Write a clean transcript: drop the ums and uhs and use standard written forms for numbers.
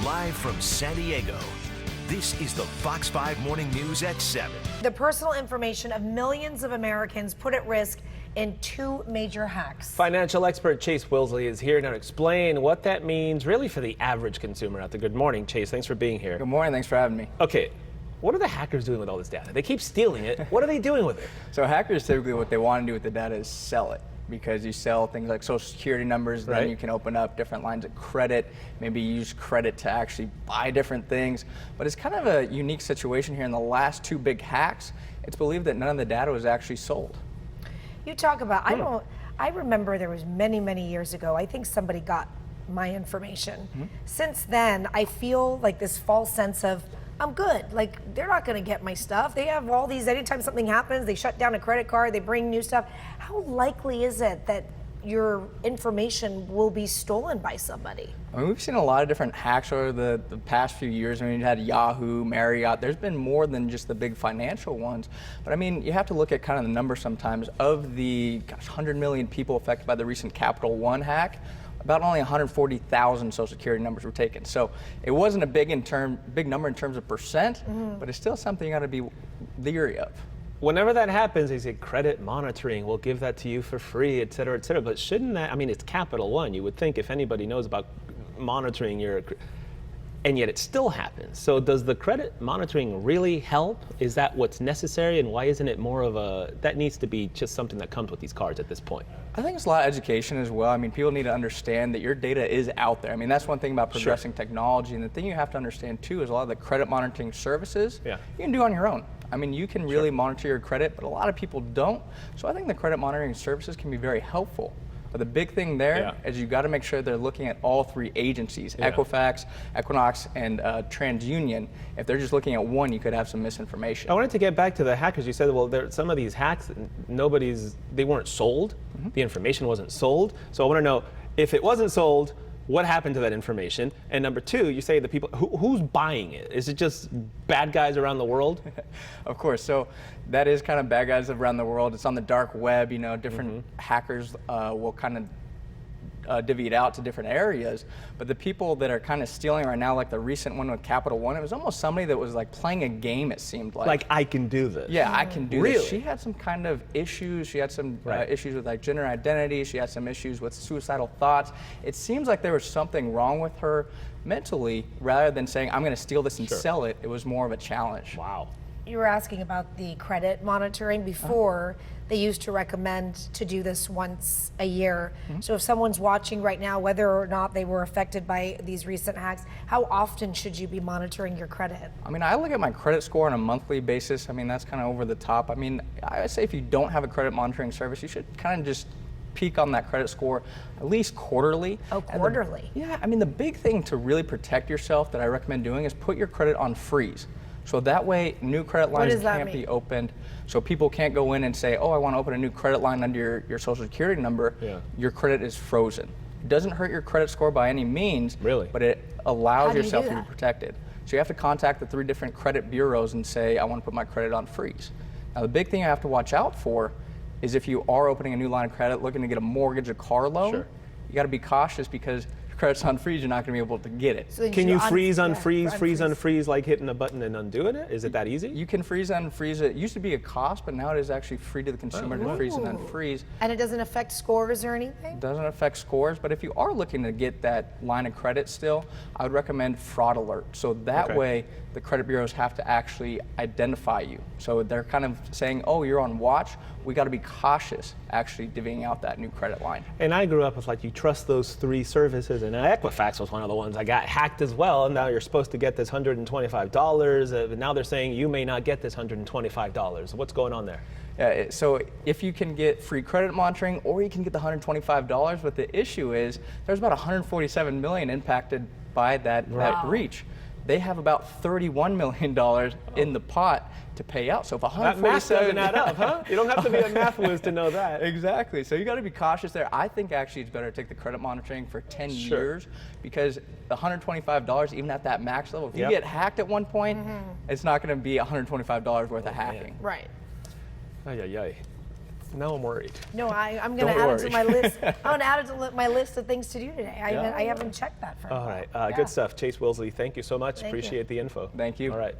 Live from San Diego, this is the Fox 5 Morning News at 7. The personal information of millions of Americans put at risk in two major hacks. Financial expert Chase Wilsley is here now to explain what that means really for the average consumer out there. Good morning, Chase. Thanks for being here. Good morning. Thanks for having me. Okay, what are the hackers doing with all this data? They keep stealing it. What are they doing with it? So hackers typically what they want to do with the data is sell it, because you sell things like social security numbers, Right. then you can open up different lines of credit, maybe use credit to actually buy different things. But it's kind of a unique situation here. In the last two big hacks, it's believed that none of the data was actually sold. You talk about, I remember there was many years ago, I think somebody got my information. Since then, I feel like this false sense of, I'm good. Like, they're not gonna get my stuff. They have all these, anytime something happens, they shut down a credit card, they bring new stuff. How likely is it that your information will be stolen by somebody? I mean, we've seen a lot of different hacks over the past few years. I mean, you had Yahoo, Marriott. There's been more than just the big financial ones. But I mean, you have to look at kind of the numbers sometimes. Of the 100 million people affected by the recent Capital One hack, about only 140,000 social security numbers were taken. So it wasn't a big number in terms of percent, but it's still something you got to be leery of. Whenever that happens, they say credit monitoring, we'll give that to you for free, et cetera, et cetera. But shouldn't that, I mean, it's Capital One. You would think if anybody knows about monitoring your, and yet it still happens. So does the credit monitoring really help? Is that what's necessary? And why isn't it more of a, that needs to be just something that comes with these cards at this point? I think it's a lot of education as well. I mean, people need to understand that your data is out there. I mean, that's one thing about progressing technology. And the thing you have to understand too is a lot of the credit monitoring services you can do on your own. I mean, you can really monitor your credit, but a lot of people don't. So I think the credit monitoring services can be very helpful. But the big thing there is you got to make sure they're looking at all three agencies, Equifax, Equinox, and TransUnion. If they're just looking at one, you could have some misinformation. I wanted to get back to the hackers. You said, well, some of these hacks, they weren't sold. The information wasn't sold. So I want to know, if it wasn't sold, what happened to that information? And number two, you say the people, who's buying it? Is it just bad guys around the world? Of course, so that is kind of bad guys around the world. It's on the dark web, you know, different hackers will kind of divvy it out to different areas. But the people that are kind of stealing right now, like the recent one with Capital One, it was almost somebody that was like playing a game, it seemed like. Like, I can do this. Yeah, I can do Really? this. She had some kind of issues. She had some issues with like gender identity. She had some issues with suicidal thoughts. It seems like there was something wrong with her mentally. Rather than saying, I'm going to steal this and sell it, it was more of a challenge. Wow. You were asking about the credit monitoring before. They used to recommend to do this once a year. So if someone's watching right now, whether or not they were affected by these recent hacks, how often should you be monitoring your credit? I mean, I look at my credit score on a monthly basis. I mean, that's kind of over the top. I mean, I would say if you don't have a credit monitoring service, you should kind of just peek on that credit score at least quarterly. Oh, quarterly. Yeah, I mean, the big thing to really protect yourself that I recommend doing is put your credit on freeze. So that way, new credit lines can't be opened. So people can't go in and say, oh, I want to open a new credit line under your social security number. Your credit is frozen. It doesn't hurt your credit score by any means, but it allows yourself to be protected. So you have to contact the 3 different credit bureaus and say, I want to put my credit on freeze. Now, the big thing you have to watch out for is if you are opening a new line of credit, looking to get a mortgage, a car loan, you got to be cautious, because your credit's on freeze, you're not going to be able to get it. So can you freeze, unfreeze, freeze, unfreeze, like hitting a button and undoing it? Is it that easy? You can freeze, unfreeze it. It used to be a cost, but now it is actually free to the consumer to freeze and unfreeze. And it doesn't affect scores or anything? It doesn't affect scores, but if you are looking to get that line of credit still, I would recommend fraud alert. So that way, the credit bureaus have to actually identify you. So they're kind of saying, oh, you're on watch. We got to be cautious actually divvying out that new credit line. And I grew up with, like, you trust those 3 services, and Equifax was one of the ones I got hacked as well. And now you're supposed to get this $125, but now they're saying you may not get this $125. What's going on there? So if you can get free credit monitoring, or you can get the $125, but the issue is there's about 147 million impacted by that breach. They have about $31 million in the pot to pay out. So if 147, that math doesn't add up, huh? You don't have to be a math whiz to know that. Exactly. So you got to be cautious there. I think actually it's better to take the credit monitoring for 10 years, because $125, even at that max level, if you get hacked at one point, it's not going to be $125 worth of hacking. Right. Ay, ay, ay. Now I'm worried. No, I'm going to Don't add it to worry. my list. I'm going to add it to my list of things to do today. I haven't checked that for a All while. right. Yeah. Good stuff. Chase Wilsey, thank you so much. Thank you. Appreciate the info. Thank you. All right.